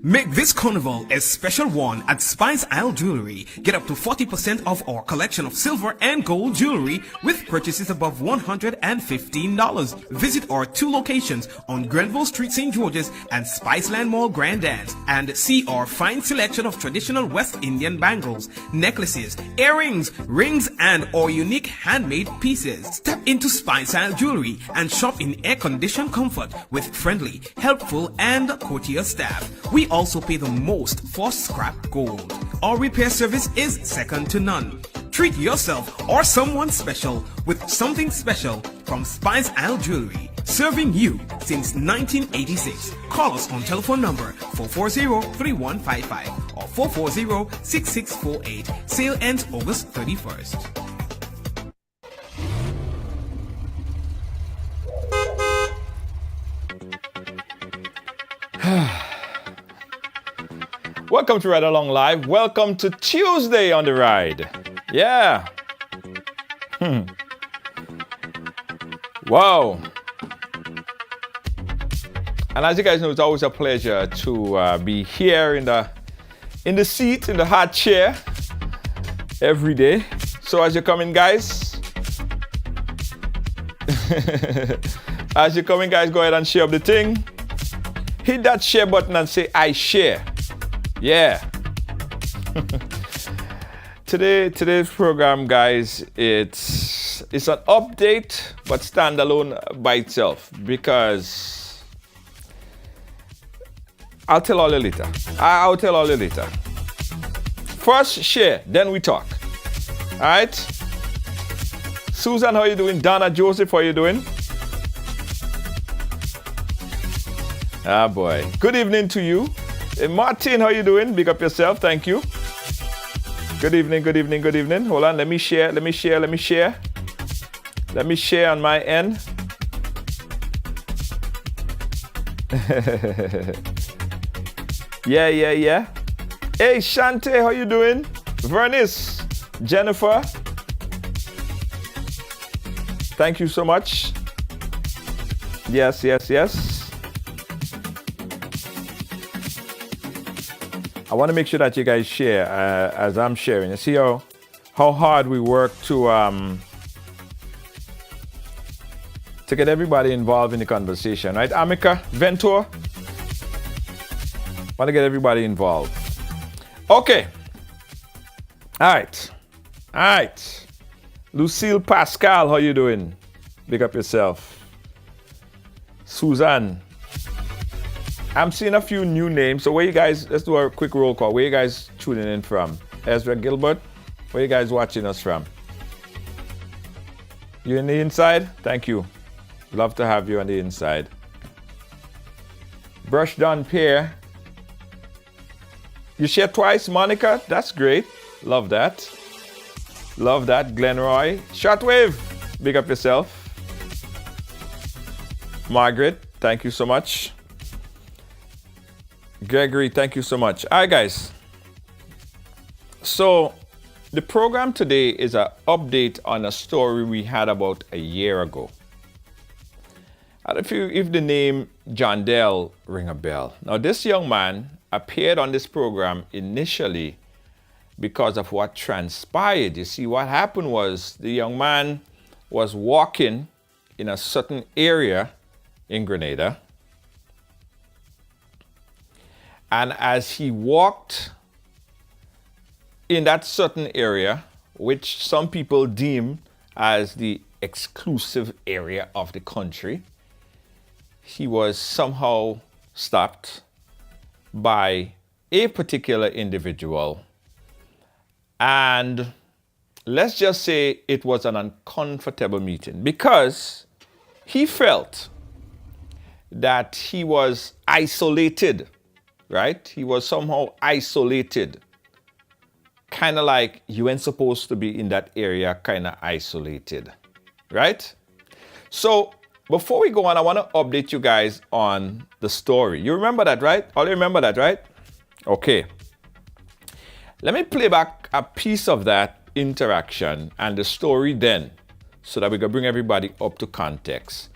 Make this carnival a special one at Spice Isle Jewelry. Get up to 40% off our collection of silver and gold jewelry with purchases above $115. Visit our 2 locations on Grenville Street, St. George's and Spiceland Mall Grand Dance and see our fine selection of traditional West Indian bangles, necklaces, earrings, rings and our unique handmade pieces. Step into Spice Isle Jewelry and shop in air-conditioned comfort with friendly, helpful and courteous staff. We also pay the most for scrap gold. Our repair service is second to none. Treat yourself or someone special with something special from Spice Isle Jewelry. Serving you since 1986. Call us on telephone number 440-3155 or 440-6648. Sale ends August 31st. Welcome to Ride Along Live. Welcome to Tuesday on the ride. Yeah. Wow. And as you guys know, it's always a pleasure to be here in the seat, in the hot chair every day. So as you're coming, guys, go ahead and share up the thing. Hit that share button and say, I share. Yeah. Today's program, guys, it's an update, but standalone by itself, because I'll tell all you later. I'll tell all you later. First, share, then we talk. All right? Susan, how you doing? Donna, Joseph, how you doing? Ah, boy. Good evening to you. Hey, Martin, how you doing? Big up yourself. Thank you. Good evening, good evening, good evening. Hold on. Let me share. Let me share on my end. Yeah. Hey, Shante, how you doing? Vernice, Jennifer. Thank you so much. Yes. I want to make sure that you guys share as I'm sharing. You see how hard we work to get everybody involved in the conversation, right? Amika, Ventor, want to get everybody involved. Okay. All right. Lucille Pascal, how you doing? Big up yourself. Suzanne. I'm seeing a few new names. So where you guys, let's do a quick roll call. Where you guys tuning in from? Ezra Gilbert, where you guys watching us from? You in the inside? Thank you. Love to have you on the inside. Brush Done Pierre. You share twice, Monica? That's great. Love that. Glenroy. Shortwave. Big up yourself. Margaret, thank you so much. Gregory, thank you so much. All right, guys. So, the program today is an update on a story we had about a year ago. And if the name John Dell ring a bell. Now, this young man appeared on this program initially because of what transpired. You see, what happened was the young man was walking in a certain area in Grenada. And as he walked in that certain area, which some people deem as the exclusive area of the country, he was somehow stopped by a particular individual. And let's just say it was an uncomfortable meeting because he felt that he was isolated, right? He was somehow isolated. Kind of like you weren't supposed to be in that area, kind of isolated, right? So before we go on, I want to update you guys on the story. You remember that, right? All you remember that, right? Okay. Let me play back a piece of that interaction and the story then, so that we can bring everybody up to context.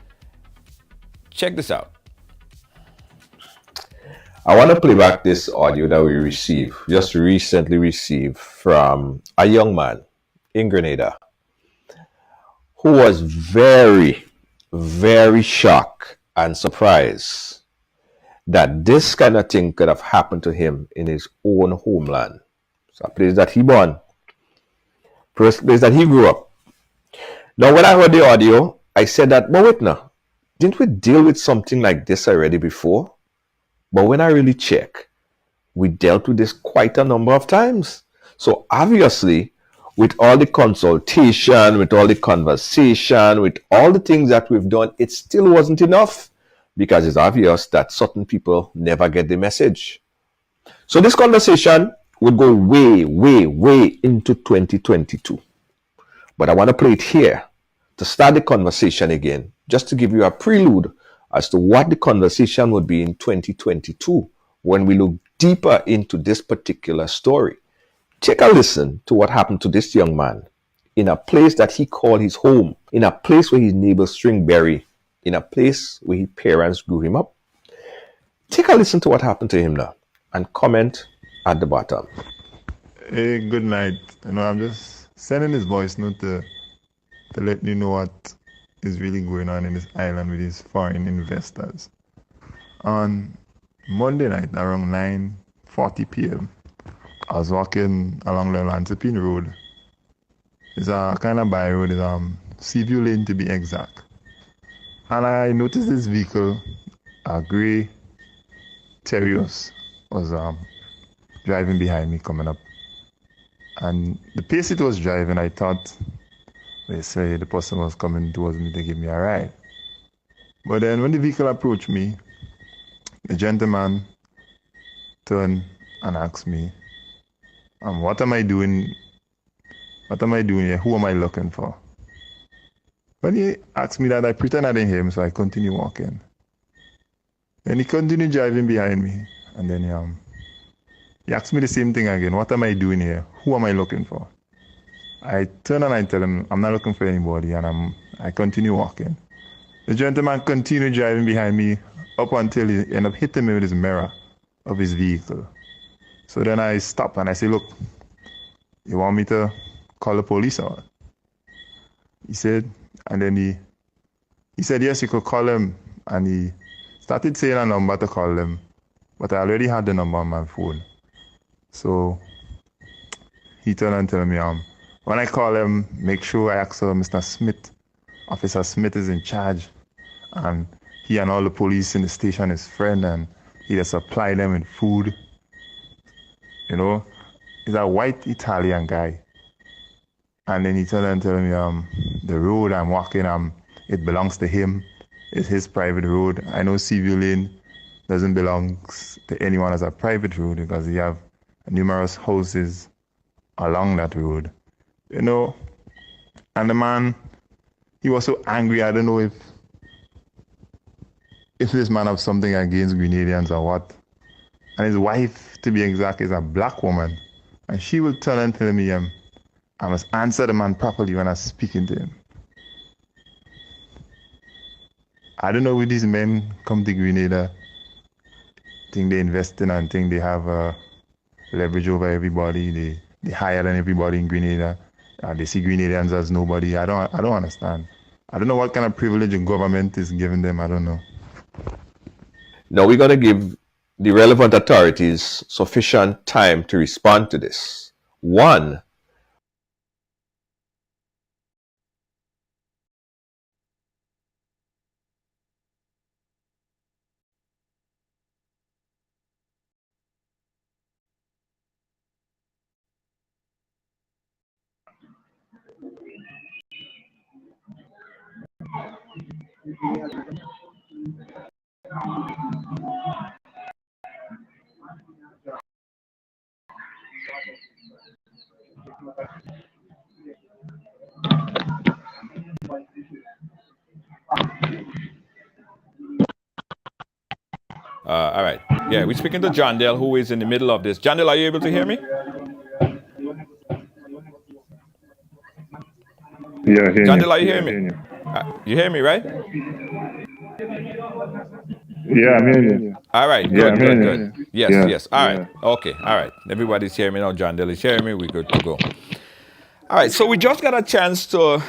Check this out. I want to play back this audio that we just recently received from a young man in Grenada who was very, very shocked and surprised that this kind of thing could have happened to him in his own homeland. It's a place that he born, first place that he grew up. Now, when I heard the audio, I said that, but wait now, didn't we deal with something like this already before? But when I really check, we dealt with this quite a number of times. So obviously, with all the consultation, with all the conversation, with all the things that we've done, it still wasn't enough because it's obvious that certain people never get the message. So this conversation would go way, way, way into 2022. But I want to play it here to start the conversation again, just to give you a prelude as to what the conversation would be in 2022 when we look deeper into this particular story. Take a listen to what happened to this young man in a place that he called his home, in a place where his neighbors string berry, in a place where his parents grew him up. Take a listen to what happened to him now and comment at the bottom. Hey, good night. I'm just sending this voice note to let you know what is really going on in this island with these foreign investors. On Monday night around 9:40 p.m., I was walking along the Lance Aux Espines road. It's a kind of by road, it's Seaview Lane to be exact. And I noticed this vehicle, a grey Terios, was driving behind me coming up. And the pace it was driving, I thought they say the person was coming towards me to give me a ride. But then when the vehicle approached me, the gentleman turned and asked me, what am I doing? What am I doing here? Who am I looking for? When he asked me that, I pretended I didn't hear him, so I continued walking. Then he continued driving behind me, and then he asked me the same thing again. What am I doing here? Who am I looking for? I turn and I tell him, I'm not looking for anybody, and I continue walking. The gentleman continued driving behind me up until he ended up hitting me with his mirror of his vehicle. So then I stopped and I say, look, you want me to call the police or what? He said, and then he said, yes, you could call him. And he started saying a number to call him, but I already had the number on my phone. So he turned and told me, when I call him, make sure I ask Mr. Smith. Officer Smith is in charge, and he and all the police in the station is friend, and he just supply them with food. He's a white Italian guy. And then he turned and told me, the road I'm walking, it belongs to him. It's his private road. I know Seaview Lane doesn't belong to anyone as a private road because he have numerous houses along that road. And the man, he was so angry. I don't know if this man have something against Grenadians or what. And his wife, to be exact, is a black woman. And she will turn and tell me I must answer the man properly when I'm speaking to him. I don't know where these men come to Grenada, think they invest in and think they have leverage over everybody. They higher than everybody in Grenada. They see Grenadians as nobody. I don't understand. I don't know what kind of privilege the government is giving them. I don't know. Now we're going to give the relevant authorities sufficient time to respond to this. One, All right. Yeah, we're speaking to John Dale, who is in the middle of this. John Dale, are you able to hear me? Yeah, John Dale, are you hearing me? You hear me, right? Yeah, I'm hearing you. All right, Yeah, good, I'm good, hearing good. you. Yes, Yeah, yes. All right. yeah. Okay, all right. Everybody's hearing me now. John Dale is hearing me. We're good to go. All right, so we just got a chance to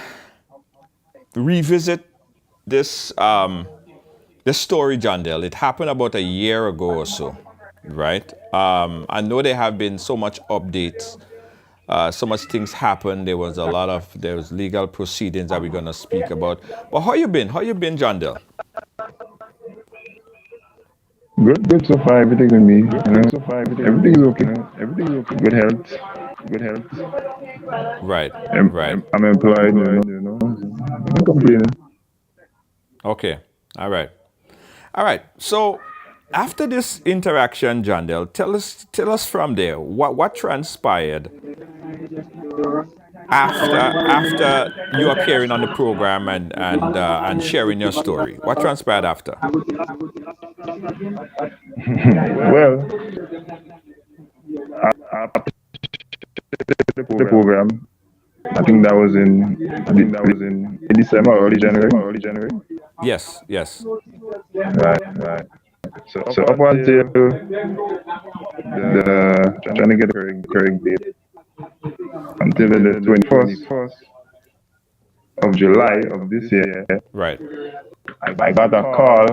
revisit this this story, John Dale. It happened about a year ago or so, right? I know there have been so much updates. So much things happened. There was legal proceedings that we're gonna speak about. But how you been? How you been, John Dale? Good so far. Everything with me. So far, everything's okay. Everything's okay. Good health. Good health. Right, right. I'm employed. I'm complaining. Okay. All right. All right. So after this interaction, John Dale, tell us from there what transpired after you appearing on the program and sharing your story. What transpired after? Well, after the program, I think that was in December, early January. Yes, yes. Right. So up until the trying to get the correct date until the 21st of July of this year, Right. I got a call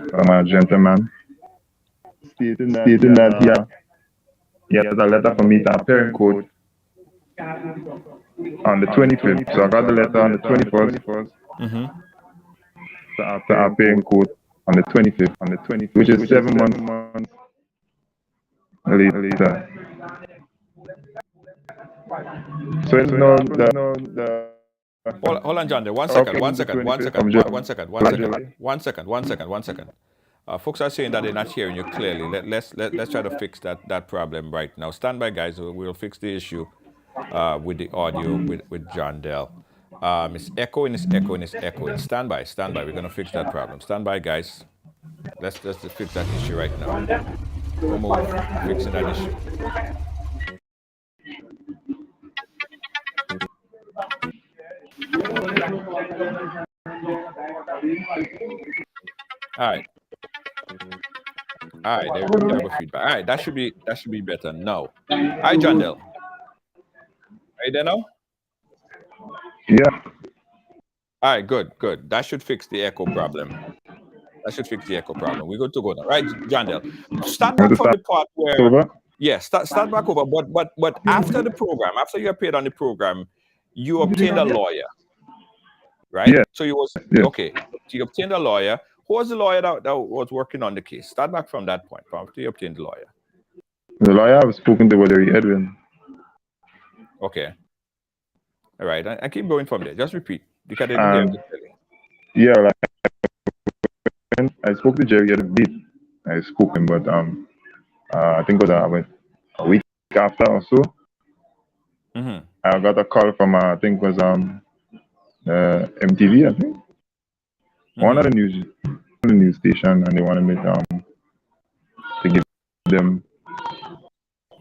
from a gentleman stating that he has a letter for me to appear in court on the 25th. So I got the letter on the 21st to appear in court on the 25th, which is 7 months later. So it's now the Hold on, John. There. One up second. in One the second. One 25th second. of One second. One second. July. One second. One second. One second. Folks are saying that they're not hearing you clearly. Let's try to fix that problem right now. Stand by, guys. We'll fix the issue with the audio with John Dell. It's echoing. It's echoing. It's echoing. Stand by. Stand by. We're gonna fix that problem. Stand by, guys. Let's just fix that issue right now. Don't move. Fixing that issue. All right. All right, there we go. Feedback. All right, that should be better. No. All right, John Dale. Are you there now? Yeah. All right, good. That should fix the echo problem. We're good to go now. Right, John Dale. Start back from the part where Over. yeah, start back over. But after the program, after you appeared on the program, you obtained a lawyer. Right? Yeah. So you was okay. So you obtained a lawyer. Who was the lawyer that was working on the case? Start back from that point. After you obtained the lawyer. The lawyer I've spoken to was Jerry Edwin. Okay. All right. I keep going from there. Just repeat. Because they didn't hear me. Yeah, like, I spoke to Jerry at a bit. I spoke to him, but I think it was a week after or so. Mm-hmm. I got a call from I think it was MTV, I think. Mm-hmm. One of the news station, and they wanted me to give them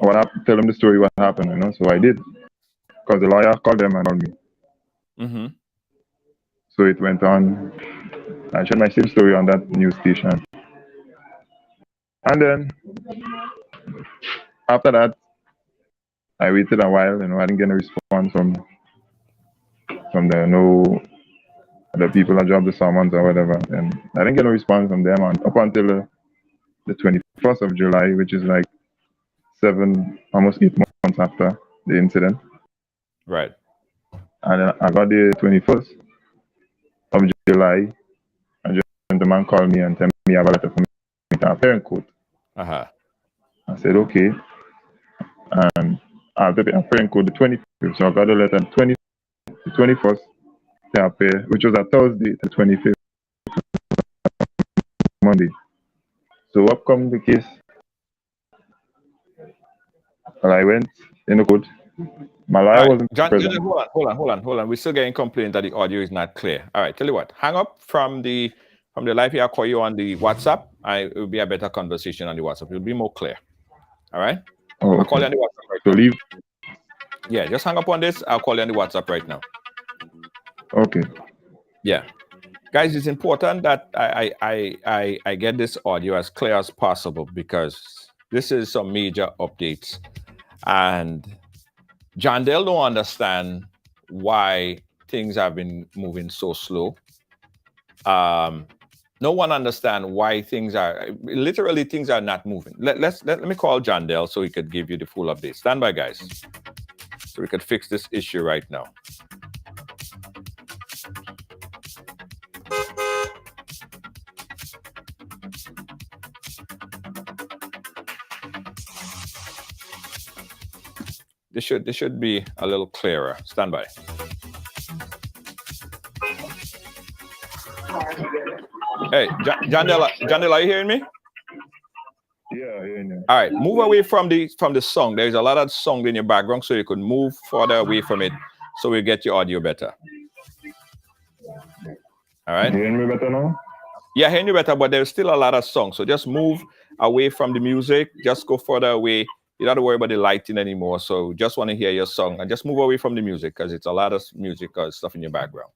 what happened, tell them the story, what happened, you know. So I did, because the lawyer called them and called me. Mm-hmm. So it went on. I shared my same story on that news station. And then after that, I waited a while, you know, I didn't get a response from the people that dropped the summons or whatever. And I didn't get a response from them up until the 21st of July, which is like almost 8 months after the incident. Right. And then I got the 21st of July, and a gentleman called me and told me about a letter for me to appear in court. Uh-huh. I said, okay. And I have to appear in court the 25th. So I got a letter the 21st to appear, which was a Thursday, the 25th, Monday. So up come the case. Well, I went in the court. My lawyer wasn't present. Hold on. We're still getting complaint that the audio is not clear. All right, tell you what, hang up from the live here. I'll call you on the WhatsApp. It will be a better conversation on the WhatsApp. It'll be more clear. All right? Oh, I'll call you on the WhatsApp right so now. leave. Yeah, just hang up on this. I'll call you on the WhatsApp right now. Okay. Yeah. Guys, it's important that I get this audio as clear as possible, because this is some major updates. And John Dale don't understand why things have been moving so slow. No one understands why things are not moving. Let me call John Dale so he could give you the full update. Stand by, guys, so we could fix this issue right now. This should be a little clearer. Stand by. Hey, John Dale, are you hearing me? Yeah, yeah. All right, move away from the song. There's a lot of song in your background, so you could move further away from it, so we get your audio better. All right. You hearing me better now? Yeah, hearing you better, but there's still a lot of songs. So just move away from the music. Just go further away. You don't have to worry about the lighting anymore. So just want to hear your song, and just move away from the music, because it's a lot of music stuff in your background.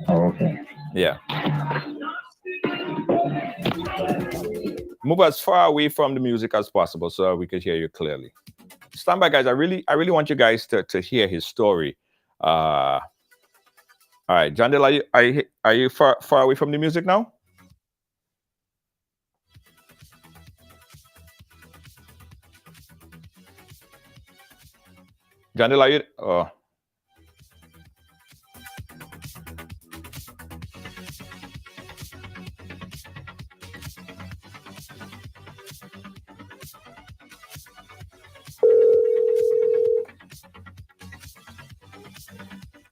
Oh, okay. Yeah. Move as far away from the music as possible so we could hear you clearly. Stand by, guys. I really want you guys to hear his story. All right, John Dale, are you far away from the music now? John Dale, are you? Oh.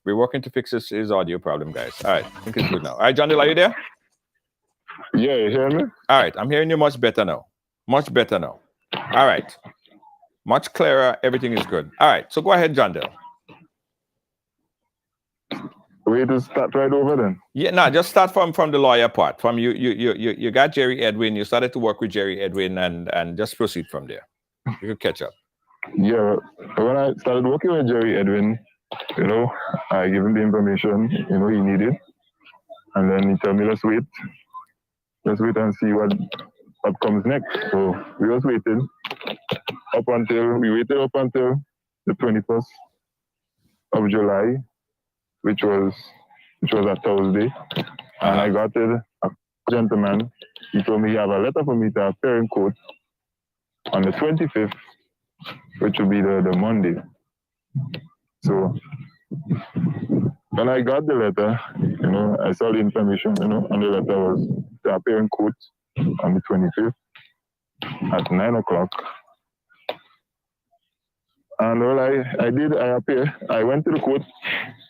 We're working to fix his audio problem, guys. All right, I think it's good now. All right, John Dale, are you there? Yeah, you hear me? All right, I'm hearing you much better now. Much better now. All right. Much clearer. Everything is good. All right, so go ahead, John Dale. We to start right over then? Yeah, no, just start from the lawyer part. From you got Jerry Edwin. You started to work with Jerry Edwin, and just proceed from there. You could catch up. Yeah, when I started working with Jerry Edwin, you know, I gave him the information, you know, he needed. And then he told me, let's wait and see what comes next. So we was waiting we waited up until the 21st of July, which was a Thursday. And I got a gentleman. He told me he have a letter for me to appear in court on the 25th, which will be the Monday. So when I got the letter, you know, I saw the information, you know, and the letter was to appear in court on the 25th at 9 o'clock. And all I appeared. I went to the court,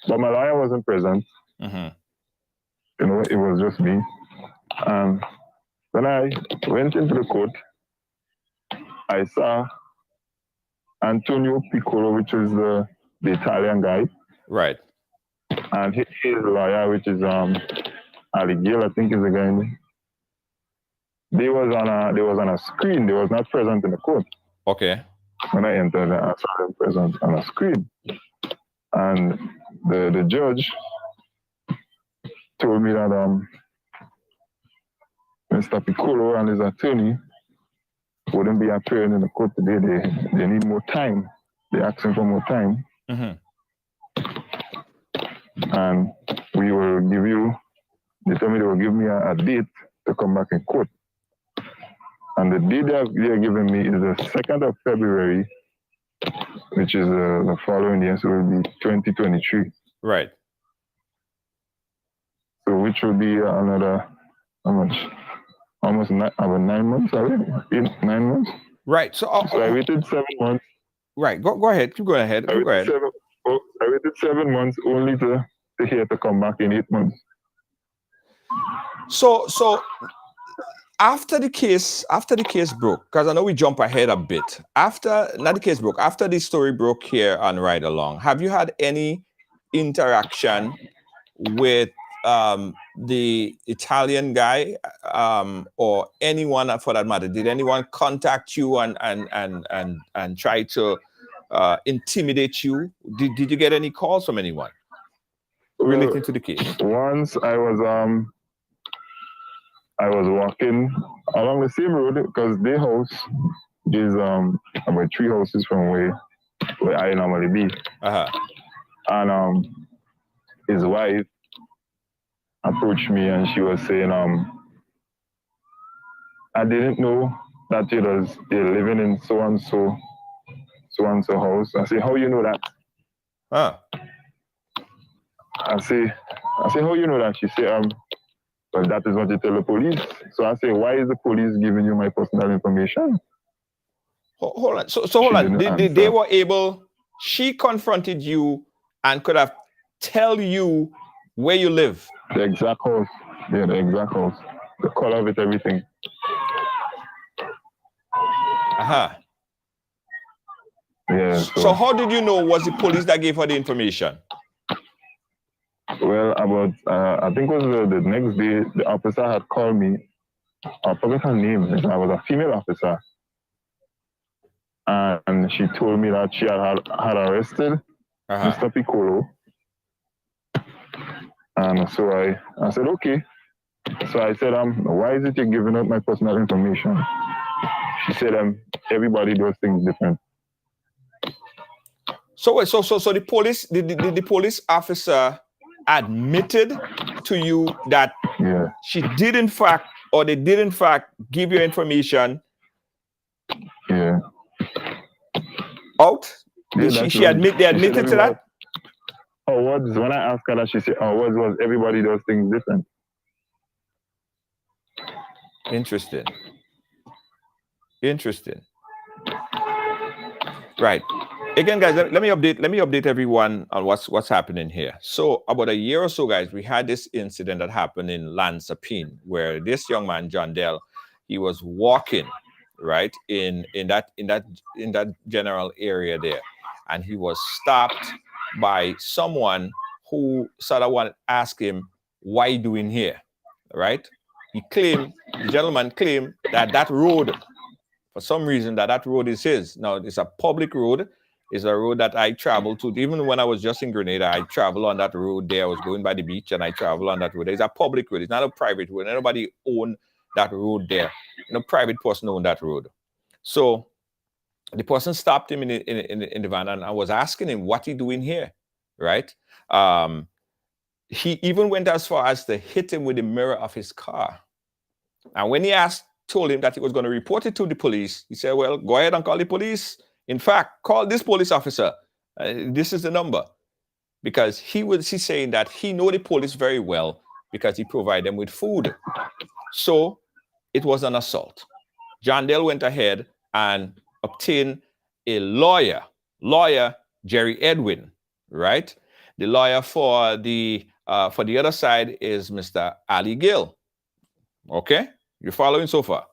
but my lawyer wasn't present. Mm-hmm. You know, it was just me. And when I went into the court, I saw Antonio Piccolo, which is the Italian guy. Right. And his lawyer, which is Aligil, I think is the guy. They was on a screen. They was not present in the court. Okay. When I entered, I saw them present on a screen. And the judge told me that Mr. Piccolo and his attorney wouldn't be appearing in the court today. They need more time. They're asking for more time. Mm-hmm. And we will give you, they told me they will give me a date to come back in court. And the date they're giving me is the 2nd of February, which is the following year, so it will be 2023. Right. So which will be another, how much? Almost about 9 months already? 9 months? Right. So I waited 7 months. Right. Go ahead. Keep going ahead. Go ahead. I waited 7 months only to hear to come back in 8 months. So after the case broke, because I know we jump ahead a bit. After the story broke here on Ride Along, have you had any interaction with the Italian guy or anyone for that matter? Did anyone contact you and try to intimidate you? Did you get any calls from anyone related to the case? Once I was walking along the same road because their house is about 3 houses from where I normally be. And his wife approached me and she was saying, I didn't know that you're living in so and so house. I say, how you know that? I say, how you know that? She said, well, that is what you tell the police. So I say, why is the police giving you my personal information? Hold on. So hold on. They were able, she confronted you and could have tell you where you live. The exact house. Yeah, the exact house. The color of it, everything. Yeah. So how did you know was the police that gave her the information? Well, about, I think it was the next day, the officer had called me. I forgot her name. I was a female officer. And she told me that she had arrested Mr. Piccolo. And so I said, okay. So I said, why is it you're giving up my personal information? She said, everybody does things different. So the police, the police officer admitted to you that she did in fact, or they did in fact give you information out? They admitted to that? When I asked her that, she said, was everybody does things different. Interesting. Right. Again, guys, let me update everyone on what's happening here. So about a year or so, guys, we had this incident that happened in Lance Aux Espines, where this young man, John Dell, he was walking right in that general area there, and he was stopped by someone who sort of wanted to ask him, "Why are you doing here?" Right? The gentleman claimed that road, for some reason, that road is his. Now it's a public road. It's a road that I travel to. Even when I was just in Grenada, I travel on that road there. I was going by the beach and I travel on that road. It's a public road. It's not a private road. Nobody own that road there. No private person owned that road. So the person stopped him in the van, and I was asking him, what he doing here, right? He even went as far as to hit him with the mirror of his car. And when he told him that he was going to report it to the police, he said, well, go ahead and call the police. In fact, call this police officer. This is the number. Because he's saying that he know the police very well because he provided them with food. So it was an assault. John Dell went ahead and obtained a lawyer, Jerry Edwin, right? The lawyer for the other side is Mr. Ali Gill. Okay, you're following so far.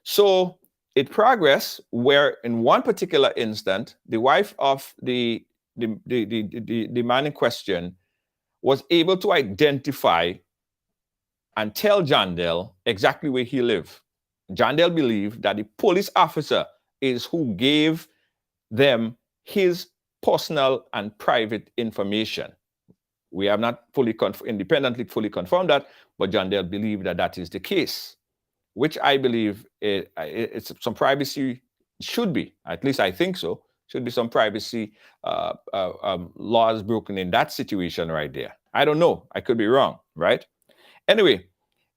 So it progressed where in one particular instant, the wife of the man in question was able to identify and tell John Dell exactly where he lived. John Dell believed that the police officer is who gave them his personal and private information. We have not fully independently fully confirmed that, but John Dale believed that that is the case, which I believe it's some privacy should be, at least I think so, should be some privacy laws broken in that situation right there. I don't know. I could be wrong, right? Anyway,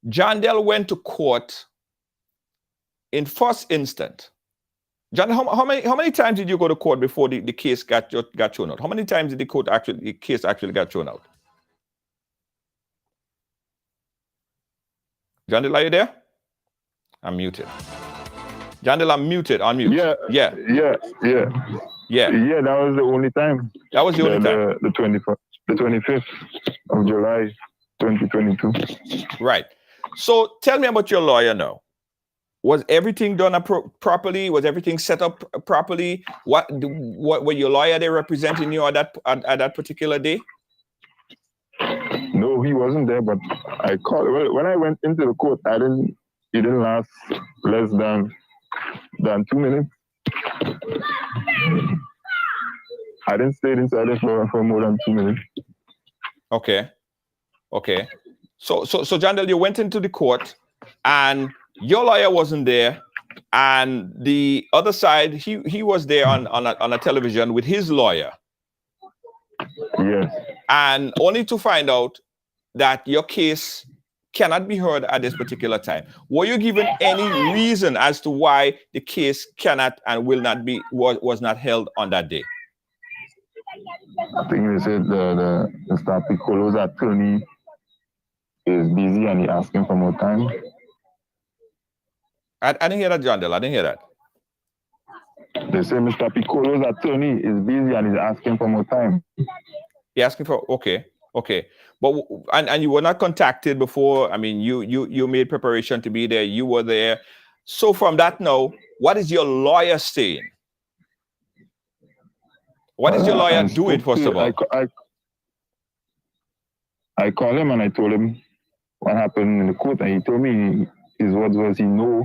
John Dale went to court in first instance. John, how many times did you go to court before the case got thrown out? How many times did the case actually got thrown out? John Dale, are you there? I'm muted. John Dale, I'm muted. Unmute. Yeah. That was the only time. That was the only time. The 25th of July, 2022. Right. So tell me about your lawyer now. Was everything done properly? Was everything set up properly? What were your lawyer there representing you at that particular day? No, he wasn't there, but I called. When I went into the court, it didn't last less than 2 minutes. I didn't stay inside it for more than 2 minutes. Okay. So John Dale, you went into the court and your lawyer wasn't there, and the other side, he was there on a television with his lawyer. Yes. And only to find out that your case cannot be heard at this particular time. Were you given any reason as to why the case cannot and will not be was not held on that day? I think they said the Mr. Piccolo's attorney is busy and he's asking for more time. I didn't hear that, John Dale. I didn't hear that. They say Mr. Piccolo's attorney is busy and he's asking for more time. He asking for okay. But and you were not contacted before. I mean, you made preparation to be there. You were there. So from that now, what is your lawyer saying? What is your lawyer doing, first of all? I called him and I told him what happened in the court, and he told me his words was he knew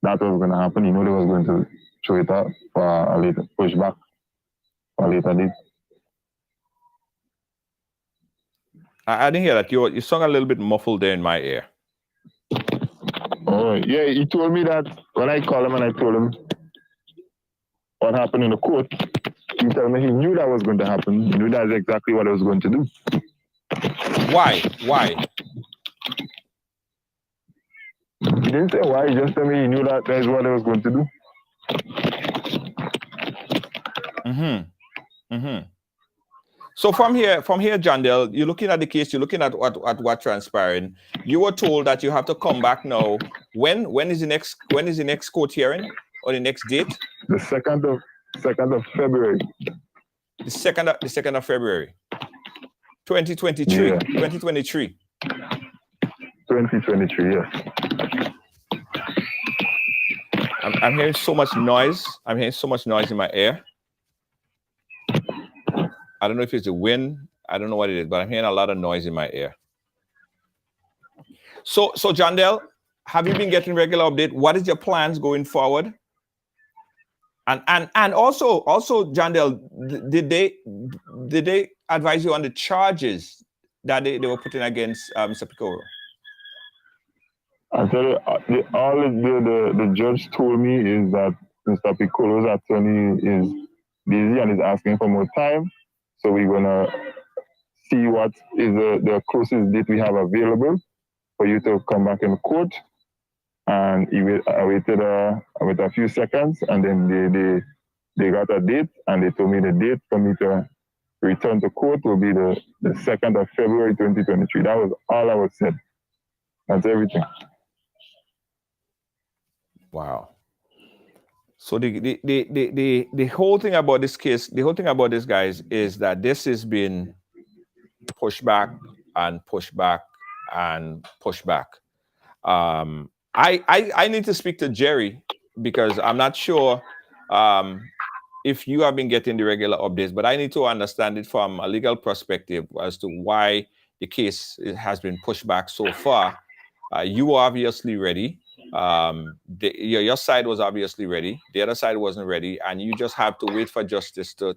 that was going to happen. He knew they was going to show it up for a later pushback for a later date. I didn't hear that. You sung a little bit muffled there in my ear. Oh, yeah, he told me that when I called him and I told him what happened in the court, he told me he knew that was going to happen. He knew that's exactly what I was going to do. Why? He didn't say why, he just told me he knew that is what I was going to do. So from here, John Dale, you're looking at the case, you're looking at what transpired. You were told that you have to come back now. When is the next court hearing or the next date? The 2nd of February. The 2nd of February. 2023. Yeah. 2023. 2023, yes. I'm hearing so much noise. I'm hearing so much noise in my ear. I don't know if it's the wind. I don't know what it is, but I'm hearing a lot of noise in my ear. So John Dale, have you been getting regular update? What is your plans going forward? And also John Dale, did they advise you on the charges that they were putting against Mr. Piccolo? I tell you, all the judge told me is that Mr. Piccolo's attorney is busy and is asking for more time. So we're gonna see what is the closest date we have available for you to come back in court. And I waited a few seconds, and then they got a date, and they told me the date for me to return to court will be the 2nd of February 2023. That was all I was said. That's everything. Wow. So the whole thing about this case, the whole thing about this, guys, is that this has been pushed back and pushed back and pushed back. I need to speak to Jerry because I'm not sure if you have been getting the regular updates, but I need to understand it from a legal perspective as to why the case has been pushed back so far. You are obviously ready. Your side was obviously ready, the other side wasn't ready, and you just have to wait for justice to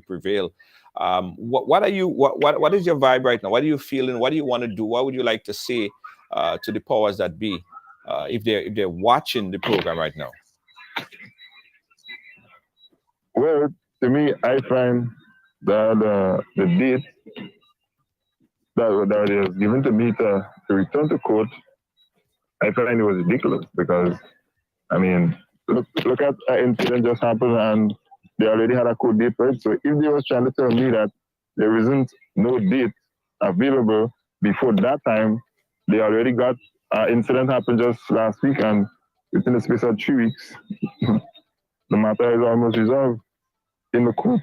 prevail. What are you what is your vibe right now? What are you feeling? What do you want to do? What would you like to say to the powers that be, if they're watching the program right now? Well, to me, I find that the date that is given to me to return to court, I find it was ridiculous because, I mean, look at an incident just happened and they already had a court date for it. So if they was trying to tell me that there isn't no date available before that time, they already got an incident happened just last week and within the space of 3 weeks, the matter is almost resolved in the court.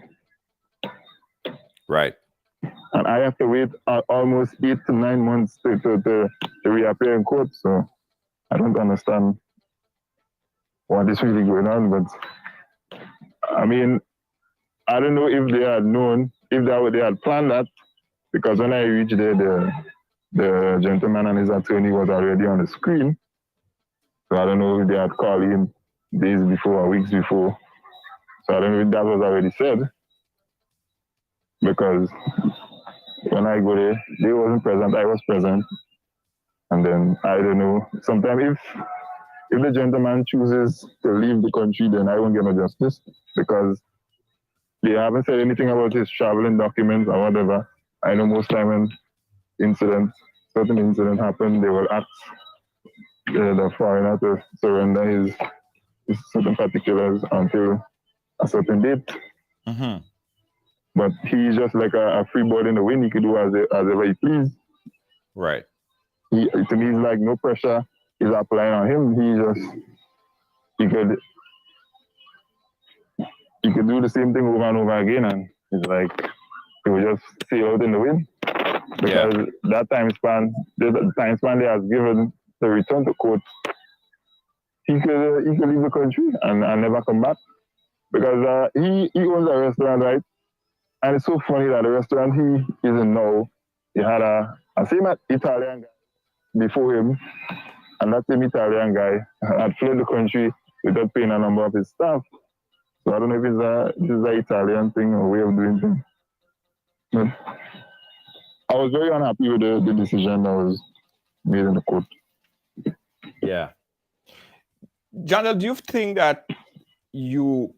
Right. And I have to wait almost 8 to 9 months to reappear in court. So I don't understand what is really going on. But I mean, I don't know if they had known, if they had planned that, because when I reached there, the gentleman and his attorney was already on the screen. So I don't know if they had called him days before or weeks before. So I don't know if that was already said. Because when I go there, they wasn't present, I was present. And then I don't know. Sometimes if the gentleman chooses to leave the country, then I won't get no justice because they haven't said anything about his traveling documents or whatever. I know most time when certain incidents happen, they will ask the foreigner to surrender his certain particulars until a certain date. Mm-hmm. But he's just like a free bird in the wind. He could do as ever he please. Right. To me, it's like no pressure is applying on him. He could do the same thing over and over again, and it's like he will just sail out in the wind because the time span they have given to return to court, he could leave the country and never come back because he owns a restaurant, right? And it's so funny that the restaurant he is in now, he had a same Italian guy before him, and that same Italian guy had fled the country without paying a number of his staff. So I don't know if this is an Italian thing or way of doing things. But I was very unhappy with the decision that was made in the court. Yeah. Janelle, do you think that you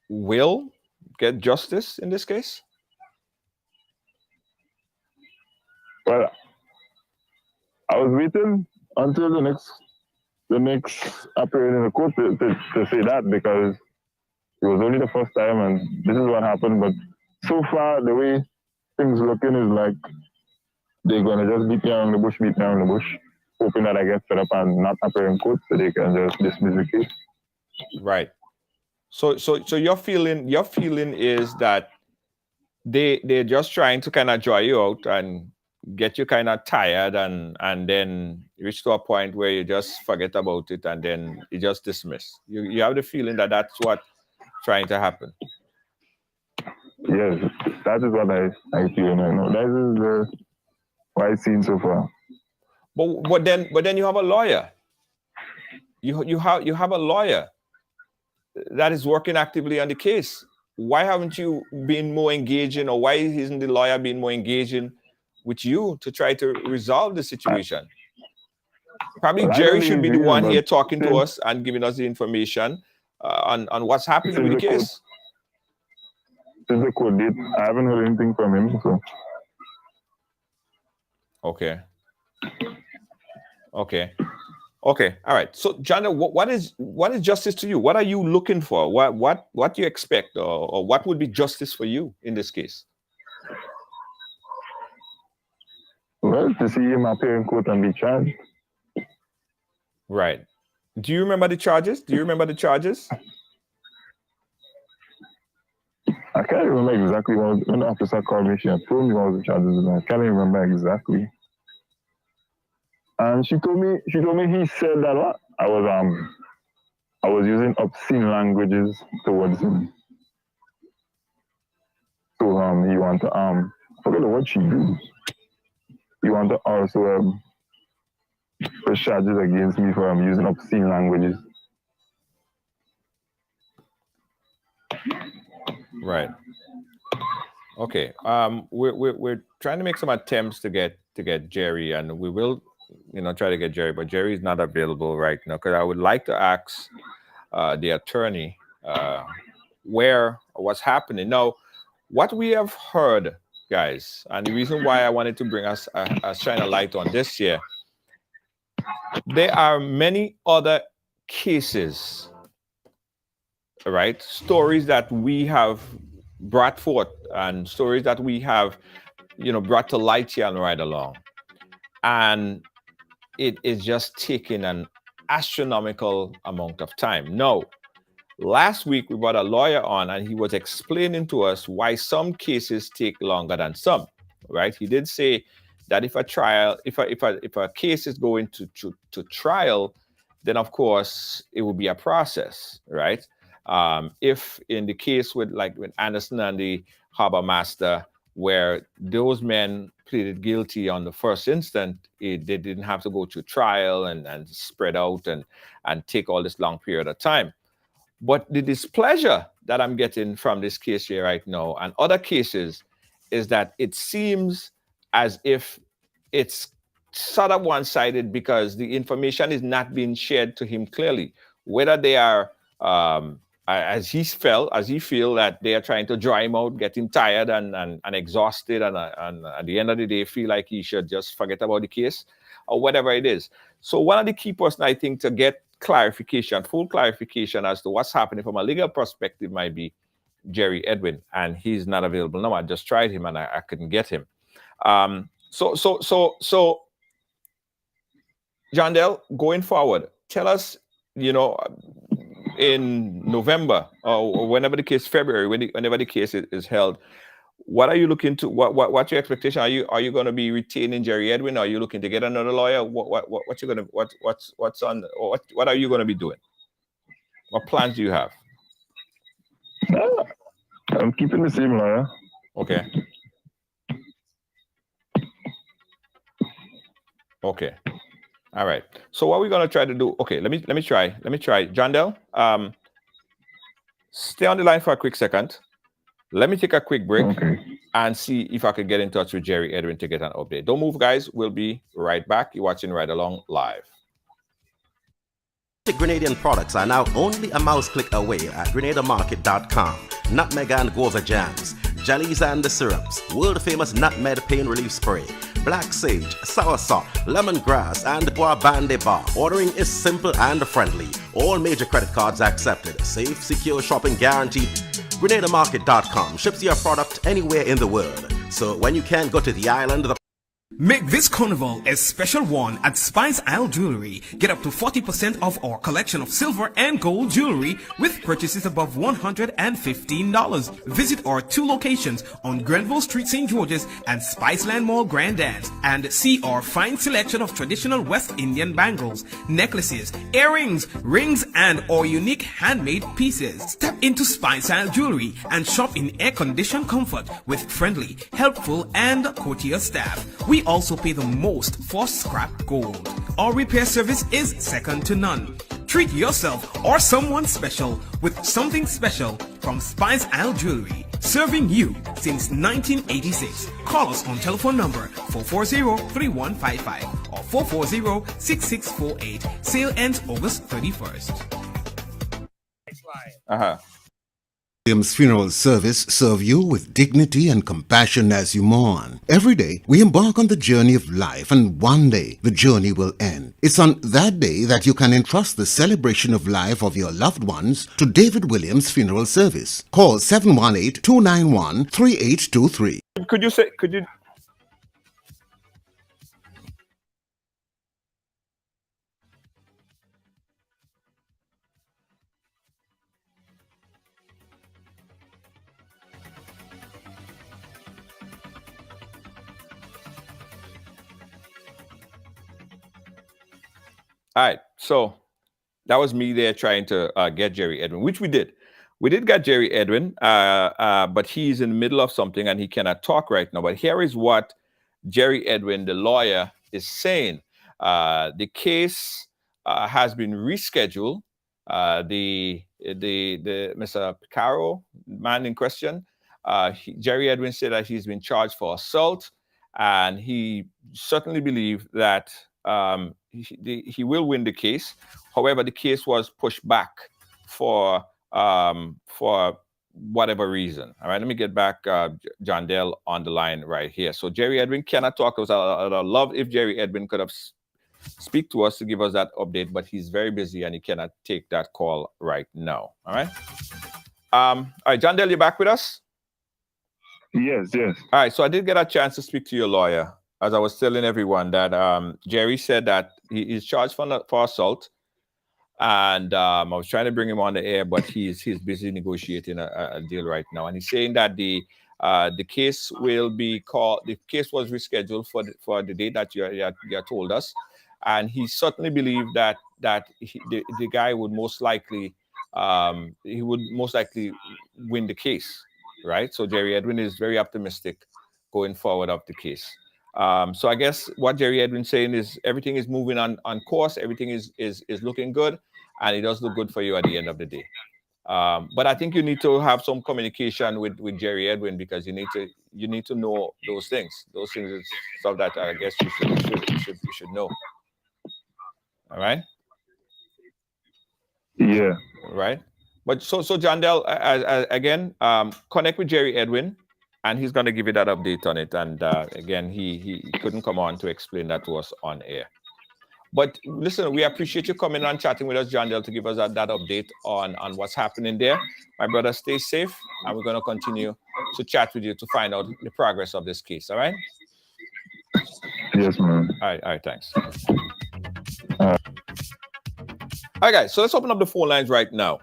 will get justice in this case? Well, I was waiting until the next appearance in the court to say that because it was only the first time and this is what happened. But so far, the way things looking is like they're going to just beat me around the bush, hoping that I get fed up and not appear in court so they can just dismiss the case. Right. So your feeling is that they're just trying to kind of dry you out and get you kind of tired and then reach to a point where you just forget about it and then you just dismiss. You have the feeling that that's what's trying to happen. Yes, that is what I feel right now. That is what I've seen so far. But then you have a lawyer. You have a lawyer that is working actively on the case. Why haven't you been more engaging, or why isn't the lawyer being more engaging with you to try to resolve the situation? Probably Jerry should be the one here talking to us and giving us the information on what's happening with the case. Since the court date, I haven't heard anything from him. So. Okay. All right. So, John, what is justice to you? What are you looking for? What do you expect, or what would be justice for you in this case? Well, to see him appear in court and be charged. Right. Do you remember the charges? I can't remember exactly when the officer called me. She had told me what the charges were. I can't remember exactly. And she told me he said that what? I was using obscene languages towards him. So he want to I forget what she used. He want to also press charges against me for using obscene languages. Right. Okay. We're trying to make some attempts to get Jerry, and we will, try to get Jerry, but Jerry is not available right now. Because I would like to ask the attorney what's happening now. What we have heard, guys, and the reason why I wanted to bring us shine a light on this here, there are many other cases, right? Stories that we have brought forth and stories that we have, brought to light here and right along. And it is just taking an astronomical amount of time. No. Last week, we brought a lawyer on, and he was explaining to us why some cases take longer than some, right? He did say that if a case is going to trial, then of course it will be a process, right? If in the case with Anderson and the harbor master, where those men pleaded guilty on the first instant, they didn't have to go to trial and spread out and take all this long period of time. But the displeasure that I'm getting from this case here right now and other cases is that it seems as if it's sort of one-sided because the information is not being shared to him clearly. Whether they are, as he feel that they are trying to draw him out, get him tired and exhausted, and at the end of the day feel like he should just forget about the case, or whatever it is. So one of the key persons, I think, to get full clarification as to what's happening from a legal perspective might be Jerry Edwin, and he's not available now. I just tried him and I couldn't get him. So John Dell, going forward, tell us, in November or whenever the case, February, whenever the case is held, what are you looking to? What's your expectation? Are you going to be retaining Jerry Edwin? Or are you looking to get another lawyer? What are you going to be doing? What plans do you have? I'm keeping the same lawyer. Okay. Okay. All right. So what we're going to try to do? Okay. Let me try. John Dell, stay on the line for a quick second. Let me take a quick break and see if I could get in touch with Jerry Edwin to get an update. Don't move, guys. We'll be right back. You're watching Right Along Live. Grenadian products are now only a mouse click away at GrenadaMarket.com. Nutmeg and guava jams, jellies and the syrups, world-famous nutmeg pain relief spray, black sage, soursop, lemongrass, and bois bande bar. Ordering is simple and friendly. All major credit cards accepted. Safe, secure shopping guaranteed. GrenadaMarket.com ships your product anywhere in the world. So when you can't go to the island, Make this carnival a special one at Spice Isle Jewelry. Get up to 40% off our collection of silver and gold jewelry with purchases above $115. Visit our 2 locations on Grenville Street, St. George's and Spiceland Mall, Grand Dance, and see our fine selection of traditional West Indian bangles, necklaces, earrings, rings, and our unique handmade pieces. Step into Spice Isle Jewelry and shop in air-conditioned comfort with friendly, helpful, and courteous staff. We also pay the most for scrap gold. Our repair service is second to none. Treat yourself or someone special with something special from Spice Isle Jewelry. Serving you since 1986. Call us on telephone number 440-3155 or 440-6648. Sale ends August 31st. Williams Funeral Service serve you with dignity and compassion as you mourn. Every day, we embark on the journey of life, and one day, the journey will end. It's on that day that you can entrust the celebration of life of your loved ones to David Williams Funeral Service. Call 718-291-3823. Could you All right, so that was me there trying to get Jerry Edwin, which we did. We did get Jerry Edwin, but he's in the middle of something and he cannot talk right now. But here is what Jerry Edwin, the lawyer, is saying. The case has been rescheduled. The Mr. Picaro, man in question, Jerry Edwin said that he's been charged for assault, and he certainly believes that he will win the case. However, the case was pushed back for whatever reason. All right, let me get back John Dell on the line right here. So Jerry Edwin cannot talk. I'd love if Jerry Edwin could have speak to us to give us that update, but he's very busy and he cannot take that call right now. All right. All right, John Dell, you back with us? Yes. All right, so I did get a chance to speak to your lawyer. As I was telling everyone that Jerry said that he is charged for assault, and I was trying to bring him on the air, but he's busy negotiating a deal right now, and he's saying that the case will be called. The case was rescheduled for the date that you told us, and he certainly believed that the guy would most likely win the case, right? So Jerry Edwin is very optimistic going forward of the case. So I guess what Jerry Edwin's saying is everything is moving on course, everything is looking good, and it does look good for you at the end of the day. But I think you need to have some communication with Jerry Edwin, because you need to know those things. Those things is stuff that I guess you should know. All right. Yeah. Right. But so John Dell, again, connect with Jerry Edwin, and he's going to give you that update on it. And again, he couldn't come on to explain that to us on air. But listen, we appreciate you coming on, chatting with us, John Dell, to give us that update on what's happening there. My brother, stay safe, and we're going to continue to chat with you to find out the progress of this case. All right? Yes, man. All right, thanks. All right, guys, so let's open up the phone lines right now.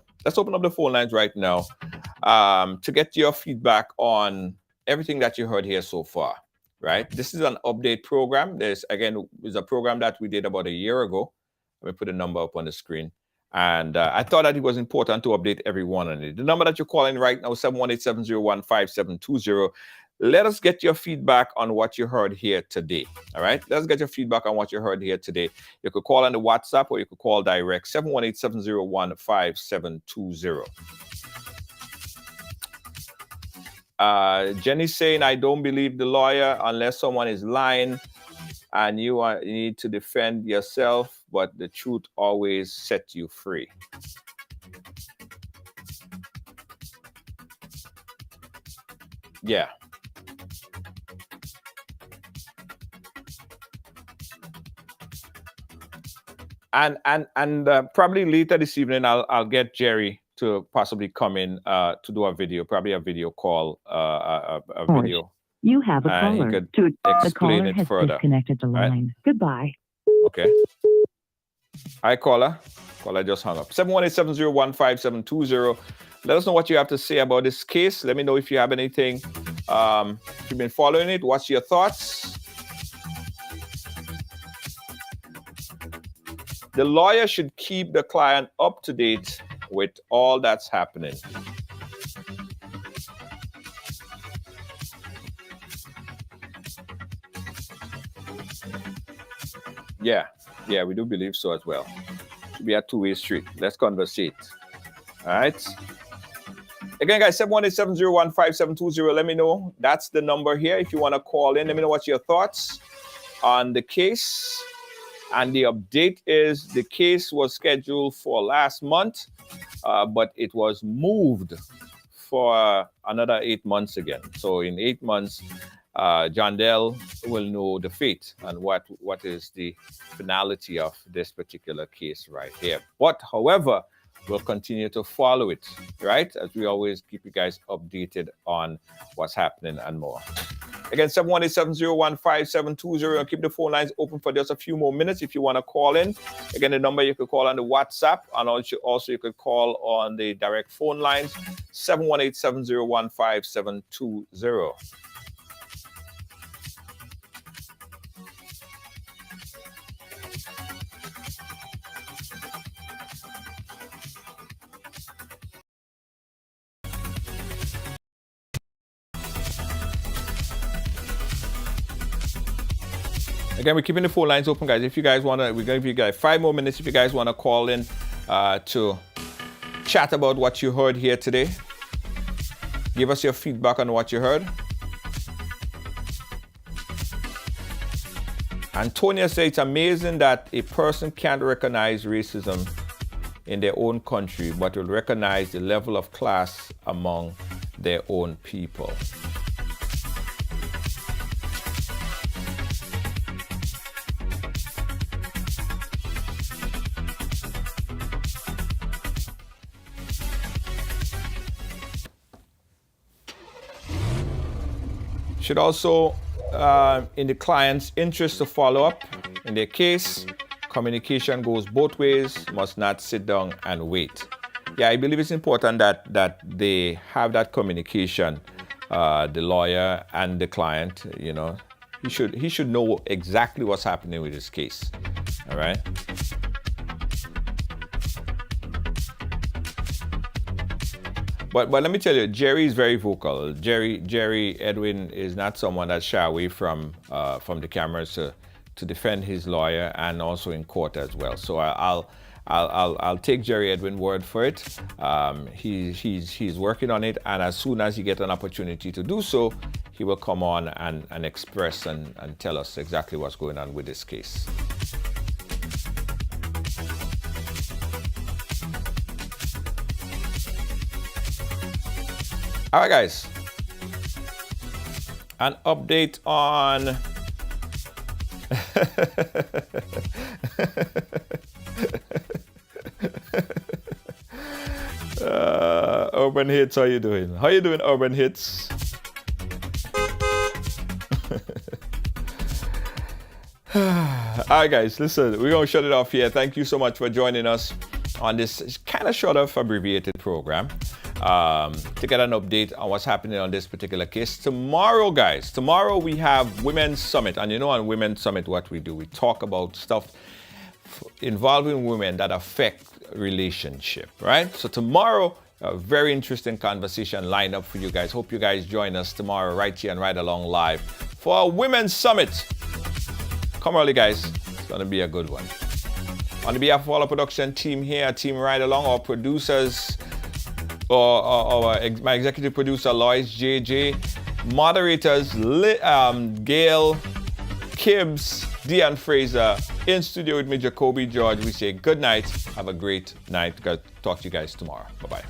To get your feedback on everything that you heard here so far. Right, this is an update program. There's a program that we did about a year ago. Let me put a number up on the screen, and I thought that it was important to update everyone on it. The number that you're calling right now is 718-701-5720. Let us get your feedback on what you heard here today. All right, let's get your feedback on what you heard here today. You could call on the WhatsApp, or you could call direct 718-701-5720. Jenny's saying, I don't believe the lawyer unless someone is lying and you need to defend yourself, but the truth always sets you free. Yeah. And probably later this evening, I'll get Jerry to possibly come in to do a video, probably a video call, a video. You have a and caller. he could The explain caller it has further. disconnected the line. Right? Goodbye. Okay. Hi, caller. Caller just hung up. 718-701-5720. Let us know what you have to say about this case. Let me know if you have anything. If you've been following it, what's your thoughts? The lawyer should keep the client up to date with all that's happening. Yeah, we do believe so as well. It should be a two-way street. Let's conversate. All right. Again, guys, 718-701-5720. Let me know. That's the number here. If you want to call in, let me know what's your thoughts on the case. And the update is the case was scheduled for last month, but it was moved for another 8 months again. So in 8 months, John Dell will know the fate and what is the finality of this particular case right here. But however, we'll continue to follow it, right? As we always keep you guys updated on what's happening and more. Again, 718-701-5720. I'll keep the phone lines open for just a few more minutes if you want to call in. Again, the number you could call on the WhatsApp, and also you could call on the direct phone lines, 718-701-5720. Again, we're keeping the phone lines open, guys. If you guys want to, we're going to give you guys 5 more minutes if you guys want to call in to chat about what you heard here today. Give us your feedback on what you heard. Antonia said it's amazing that a person can't recognize racism in their own country, but will recognize the level of class among their own people. Should also, in the client's interest, to follow up. In their case, communication goes both ways, must not sit down and wait. Yeah, I believe it's important that they have that communication, the lawyer and the client. You know, he should know exactly what's happening with his case. All right. But let me tell you, Jerry is very vocal. Jerry Edwin is not someone that shy away from the cameras to defend his lawyer, and also in court as well. So I'll take Jerry Edwin word for it. He's working on it, and as soon as he gets an opportunity to do so, he will come on and express and tell us exactly what's going on with this case. All right, guys. An update on Urban Hits. How you doing? How you doing, Urban Hits? All right, guys. Listen, we're gonna shut it off here. Thank you so much for joining us on this kind of short of abbreviated program. To get an update on what's happening on this particular case. Tomorrow, guys, we have Women's Summit. And you know, on Women's Summit, what we do, we talk about stuff involving women that affect relationship, right? So tomorrow, a very interesting conversation lined up for you guys. Hope you guys join us tomorrow right here and right along live for our Women's Summit. Come early, guys. It's going to be a good one. On behalf of all our production team here, Team Ride Along, our producers, my executive producer, Lois JJ, moderators, Gail, Kibbs, Deanne Fraser, in studio with me, Jacoby George. We say good night. Have a great night. Talk to you guys tomorrow. Bye-bye.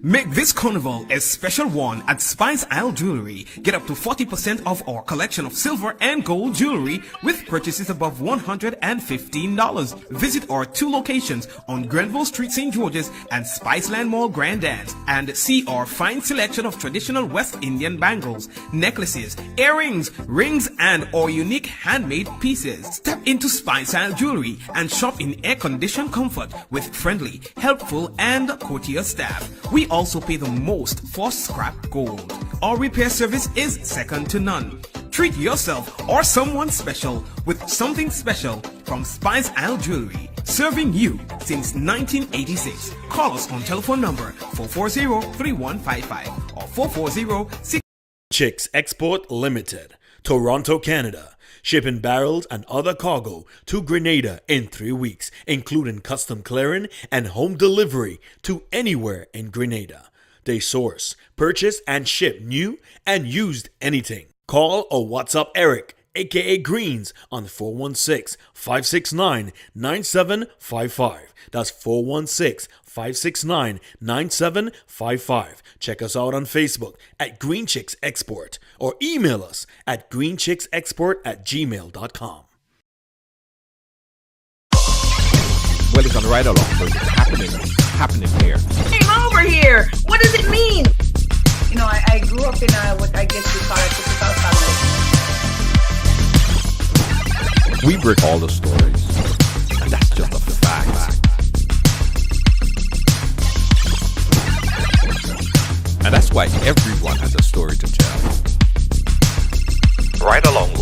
Make this carnival a special one at Spice Isle Jewelry. Get up to 40% off our collection of silver and gold jewelry with purchases above $115. Visit our 2 locations on Grenville Street, St. George's and Spiceland Mall, Grand Dance, and see our fine selection of traditional West Indian bangles, necklaces, earrings, rings, and our unique handmade pieces. Step into Spice Isle Jewelry and shop in air-conditioned comfort with friendly, helpful, and courteous staff. We also pay the most for scrap gold. Our repair service is second to none. Treat yourself or someone special with something special from Spice Isle Jewelry. Serving you since 1986. Call us on telephone number 440-3155 or 440-6. Chicks Export Limited, Toronto, Canada. Shipping barrels and other cargo to Grenada in 3 weeks, including custom clearing and home delivery to anywhere in Grenada. They source, purchase, and ship new and used anything. Call or WhatsApp Eric, aka Greens, on 416-569-9755. That's 416-569-9755. Check us out on Facebook at Green Chicks Export or email us at greenchicksexport@gmail.com. Well, it's on Ride Along, so it's happening here. Came over here. What does it mean? You know, I grew up in what I guess you call a typical family. We break all the stories, and that's just a fact. And that's why everyone has a story to tell. Right along.